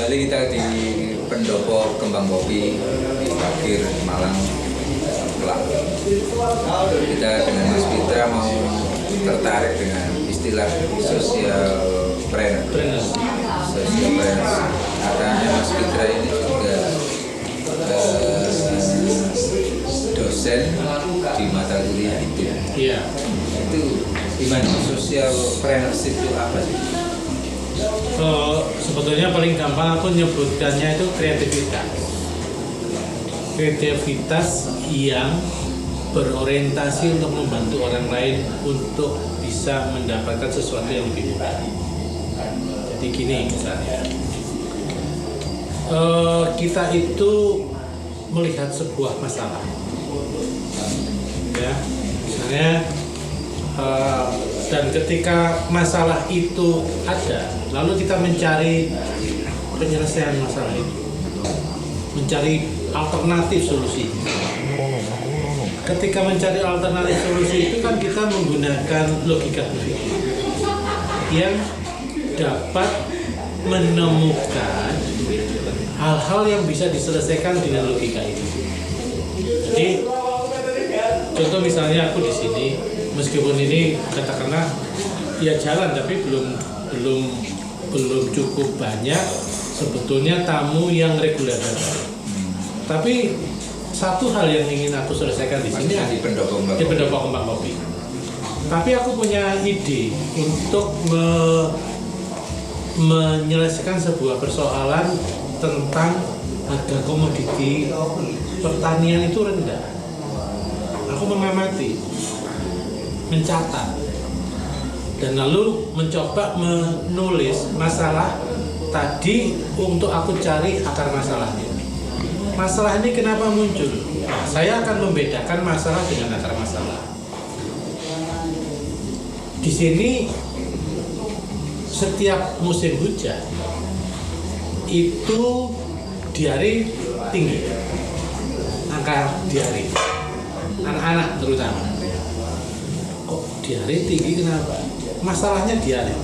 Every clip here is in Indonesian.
kembali kita di pendopo kembang kopi di Pakir Malang. Kita dengan Mas Fitra mau tertarik dengan istilah social planner. Social planner. Katanya Mas Fitra ini juga dosen di mata kuliah itu. Iya. Itu gimana? Social plannership itu apa sih? Sebetulnya paling gampang aku nyebutkannya itu kreativitas. Kreativitas yang berorientasi untuk membantu orang lain untuk bisa mendapatkan sesuatu yang lebih mudah. Jadi gini misalnya, kita itu melihat sebuah masalah, ya, misalnya, dan ketika masalah itu ada, lalu kita mencari penyelesaian masalah itu, mencari alternatif solusi. Ketika mencari alternatif solusi itu kan kita menggunakan logika berpikir yang dapat menemukan hal-hal yang bisa diselesaikan dengan logika itu. Jadi, contoh misalnya aku di sini, meskipun ini katakanlah ya jalan tapi belum cukup banyak sebetulnya tamu yang reguler. Tapi satu hal yang ingin aku selesaikan di sini di pendopo kembang kopi. Tapi aku punya ide untuk menyelesaikan sebuah persoalan tentang harga komoditi pertanian itu rendah. Aku mengamati, mencatat, dan lalu mencoba menulis masalah tadi untuk aku cari akar masalahnya. Masalah ini kenapa muncul? Saya akan membedakan masalah dengan akar masalah. Di sini setiap musim hujan itu diare tinggi, angka diare, anak-anak terutama. Kok diare tinggi kenapa? Masalahnya diare.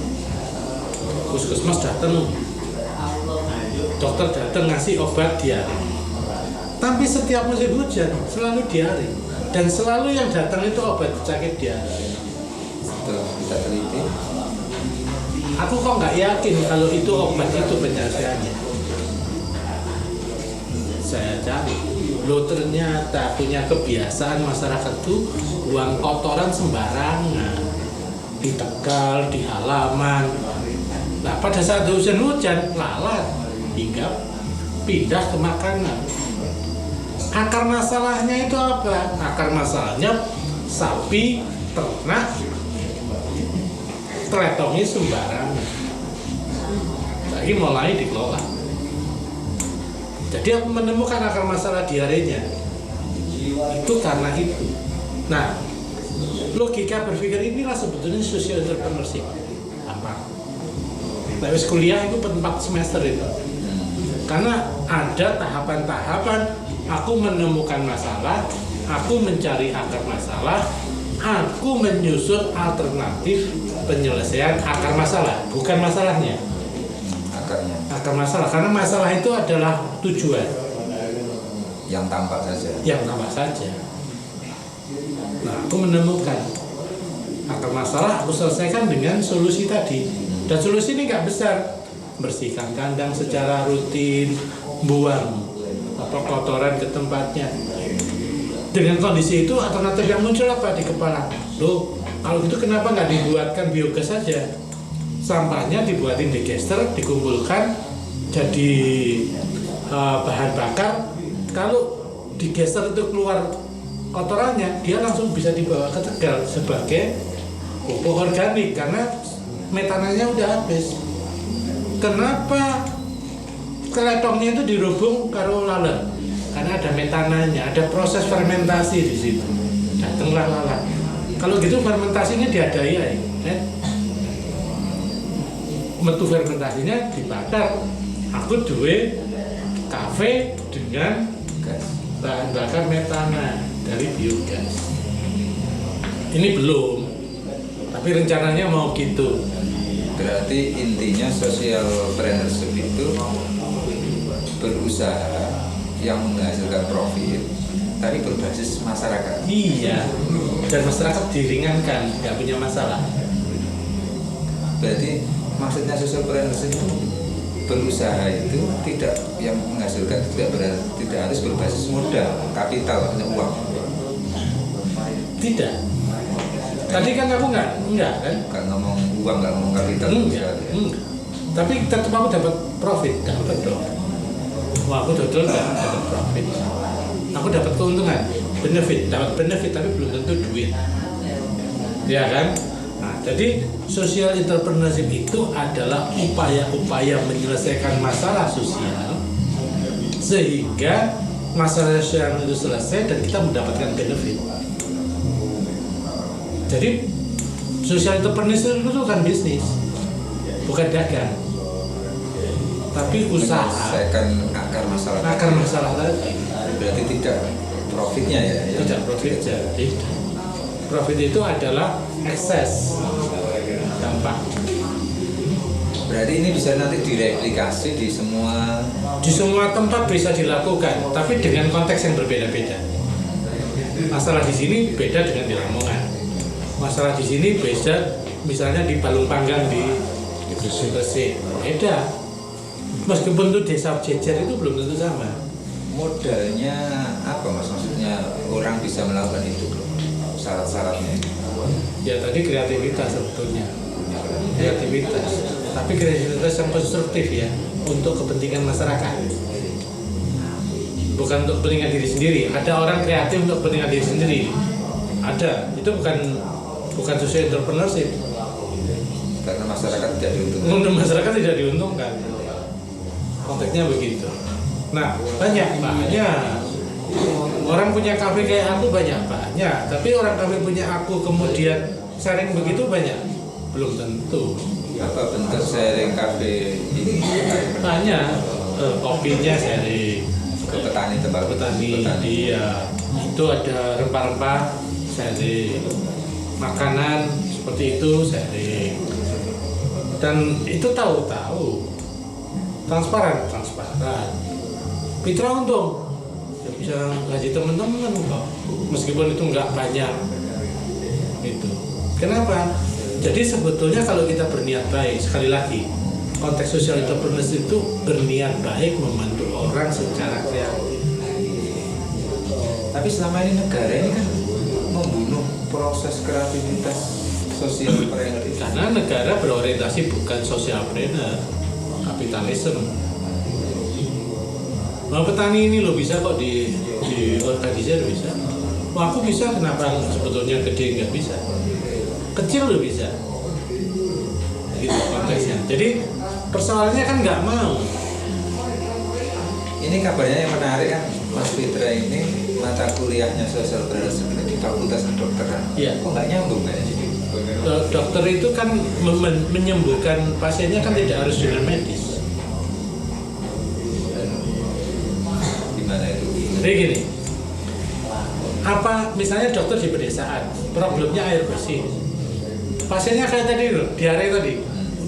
Puskesmas datang, dokter datang ngasih obat diare. Tapi setiap musim hujan selalu diare, dan selalu yang datang itu obat sakit diare. Setelah kita teliti, aku kok nggak yakin kalau itu obat itu penyelesaiannya. Saya cari, lo ternyata punya kebiasaan masyarakat tuh buang kotoran sembarangan di Tegal, di halaman. Nah pada saat hujan lalat hingga pindah ke makanan. Akar masalahnya itu apa? Akar masalahnya sapi, ternak, teletongi sembarangan. Lagi mulai dikelola. Jadi aku menemukan akar masalah diarenya. Itu karena itu. Nah, logika berpikir inilah sebetulnya social entrepreneurship. Apa? Lewis kuliah itu 4 semester itu. Karena ada tahapan-tahapan. Aku menemukan masalah, aku mencari akar masalah, aku menyusun alternatif penyelesaian akar masalah, bukan masalahnya. akarnya Akar masalah, karena masalah itu adalah tujuan. yang tampak saja. Yang tampak saja. Nah, aku menemukan akar masalah, aku selesaikan dengan solusi tadi. Dan solusi ini nggak besar, bersihkan kandang secara rutin, buang kotoran ke tempatnya. Dengan kondisi itu alternatif yang muncul apa di kepala? Loh, kalau gitu kenapa nggak dibuatkan biogas saja? Sampahnya dibuatin digester, dikumpulkan jadi bahan bakar. Kalau digester itu keluar kotorannya, dia langsung bisa dibawa ke Tegal sebagai pupuk organik karena metananya udah habis. Kenapa keletongnya itu dirubung karo lalat? Karena ada metananya, ada proses fermentasi di situ. Datanglah lalat. Kalau gitu fermentasinya diadai ya, metu fermentasinya dibakar. Aku duwe kafe dengan bahan bakar metana dari biogas. Ini belum, tapi rencananya mau gitu. Berarti intinya social plannership itu berusaha yang menghasilkan profit tapi berbasis masyarakat. Iya, dan masyarakat diringankan, nggak punya masalah. Berarti maksudnya social entrepreneurship itu berusaha itu tidak yang menghasilkan tidak harus berbasis modal, kapital, hanya uang. Tidak. Tadi kan aku enggak kan? Nggak ngomong uang, nggak ngomong kapital. Enggak. Tapi tetap aku dapat profit, dapat dong. Wah, aku dodol dapat profit. Aku dapat keuntungan, dapat benefit tapi belum tentu duit. Ya kan? Nah, jadi social entrepreneurship itu adalah upaya-upaya menyelesaikan masalah sosial sehingga masalah sosial itu selesai dan kita mendapatkan benefit. Jadi social entrepreneurship itu kan bisnis, bukan dagang, tapi usaha. Menyelesaikan akar masalah tadi. Berarti tidak profitnya ya? Tidak profitnya. Profit itu adalah ekses dampak. Berarti ini bisa nanti direplikasi di semua tempat bisa dilakukan, tapi dengan konteks yang berbeda-beda. Masalah di sini beda dengan di Lamongan. Masalah di sini beda, misalnya di Balung Panggang di Gresik, beda. Meskipun itu desa jejer itu belum tentu sama. Modalnya apa mas? Maksudnya orang bisa melakukan itu, syarat-syaratnya? Ya tadi kreativitas sebetulnya, kreativitas. Tapi kreativitas yang konstruktif ya, untuk kepentingan masyarakat. Bukan untuk kepentingan diri sendiri. Ada orang kreatif untuk kepentingan diri sendiri. Ada. Itu bukan social entrepreneurship. Karena masyarakat tidak diuntungkan. Untuk masyarakat tidak diuntungkan. Konteksnya begitu. Nah, banyak. Orang punya kafe kayak aku banyak. Tapi orang kafe punya aku kemudian sharing begitu banyak. Belum tentu. Apa bentuk sharing kafe ini? Banyak. Kopinya sharing. Ke petani tembakau. Petani. Iya. Itu ada rempah-rempah sharing. Makanan seperti itu sharing. Dan itu tahu. Transparan. Mitra untung ya bisa gaji teman-teman kok, meskipun itu nggak banyak. Itu kenapa? Jadi sebetulnya kalau kita berniat baik, sekali lagi konteks social entrepreneurs itu berniat baik membantu orang secara kreatif. Tapi selama ini negara ini kan membunuh proses kreativitas sosial entrepreneur itu. Karena negara berorientasi bukan socialpreneur, kapitalisme. Nah, petani ini lo bisa kok di organisasi lo bisa. Wah, aku bisa, kenapa sebetulnya gede nggak bisa? Kecil lo bisa. Gitu konteksnya. Jadi persoalannya kan nggak mau. Ini kabarnya yang menarik kan, Mas Fitra ini mata kuliahnya social entrepreneurship di Fakultas Kedokteran. Iya. Kok nggak nyambung kayaknya? Dokter itu kan menyembuhkan pasiennya kan tidak harus dengan medis. Jadi gini, apa misalnya dokter di pedesaan, problemnya air bersih, pasiennya kayak tadi loh,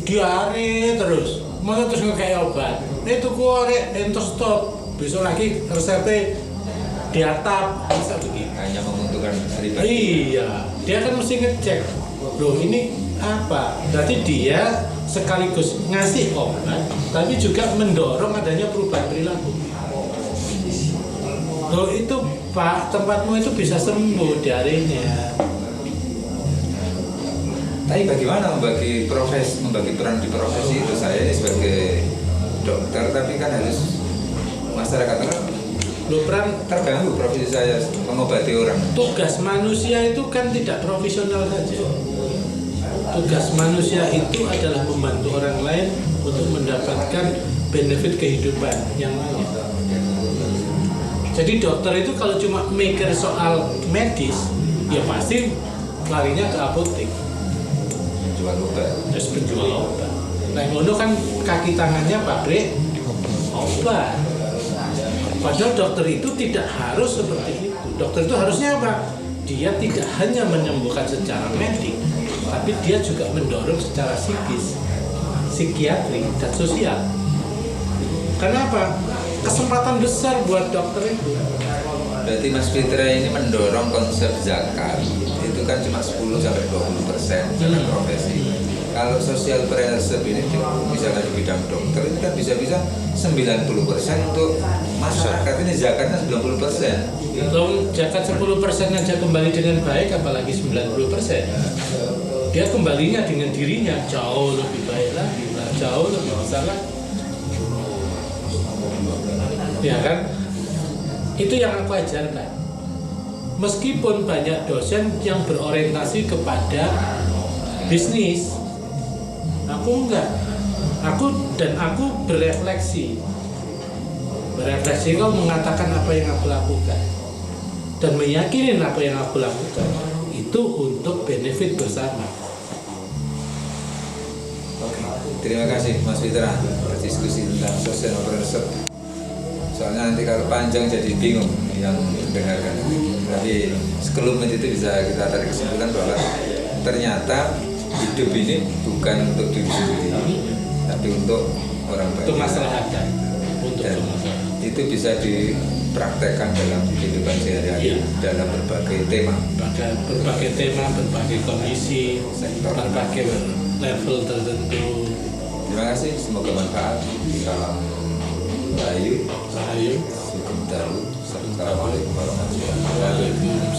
diare terus, masa terus kayak obat, itu kuare, entos stop, besok lagi resepnya diatap, bisa begitu. Hanya menguntungkan pribadi. Iya, dia kan mesti ngecek, loh ini apa? Berarti dia sekaligus ngasih obat, tapi juga mendorong adanya perubahan perilaku. Loh itu Pak, tempatmu itu bisa sembuh diarenya. Tapi bagaimana membagi peran di profesi itu? Saya ini sebagai dokter, tapi kan harus masyarakat kan Peran terganggu profesi saya mengobati orang. Tugas manusia itu kan tidak profesional saja. Tugas manusia itu adalah membantu orang lain untuk mendapatkan benefit kehidupan yang lain. Jadi dokter itu kalau cuma mikir soal medis, ya pasti larinya ke apotek. Jual obat. Terus penjual obat. Nah, ngono kan kaki tangannya pabrik obat. Padahal dokter itu tidak harus seperti itu. Dokter itu harusnya apa? Dia tidak hanya menyembuhkan secara medik, tapi dia juga mendorong secara psikis, psikiatri, dan sosial. Kenapa? kesempatan besar buat dokter itu. Berarti Mas Fitra ini mendorong konsep zakat itu kan cuma 10-20% dalam profesi. Kalau social partnership ini misalnya di bidang dokter itu kan bisa-bisa 90% untuk masyarakat, ini zakatnya 90%. Kalau zakat 10% aja kembali dengan baik, apalagi 90%. Dia kembalinya dengan dirinya jauh lebih baik lagi, jauh lebih besar lagi. Ya kan? Itu yang aku ajarkan. Meskipun banyak dosen yang berorientasi kepada bisnis, aku enggak. Aku berefleksi. Kau mengatakan apa yang aku lakukan dan meyakini apa yang aku lakukan itu untuk benefit bersama. Oke, terima kasih Mas Fitra berdiskusi tentang social partnership. Soalnya nanti kalau panjang jadi bingung yang mendengarkan. Tapi sekelumit itu bisa kita tarik kesimpulan bahwa ternyata hidup ini bukan untuk diri sendiri, tapi untuk orang banyak. Untuk masyarakat. Dan itu bisa dipraktekkan dalam kehidupan sehari-hari dalam berbagai tema. Berbagai tema, berbagai kondisi, berbagai level tertentu. Terima kasih, semoga bermanfaat. Salam Rahayu, Rahayu, Sugeng Dalu. Assalamualaikum warahmatullahi wabarakatuh.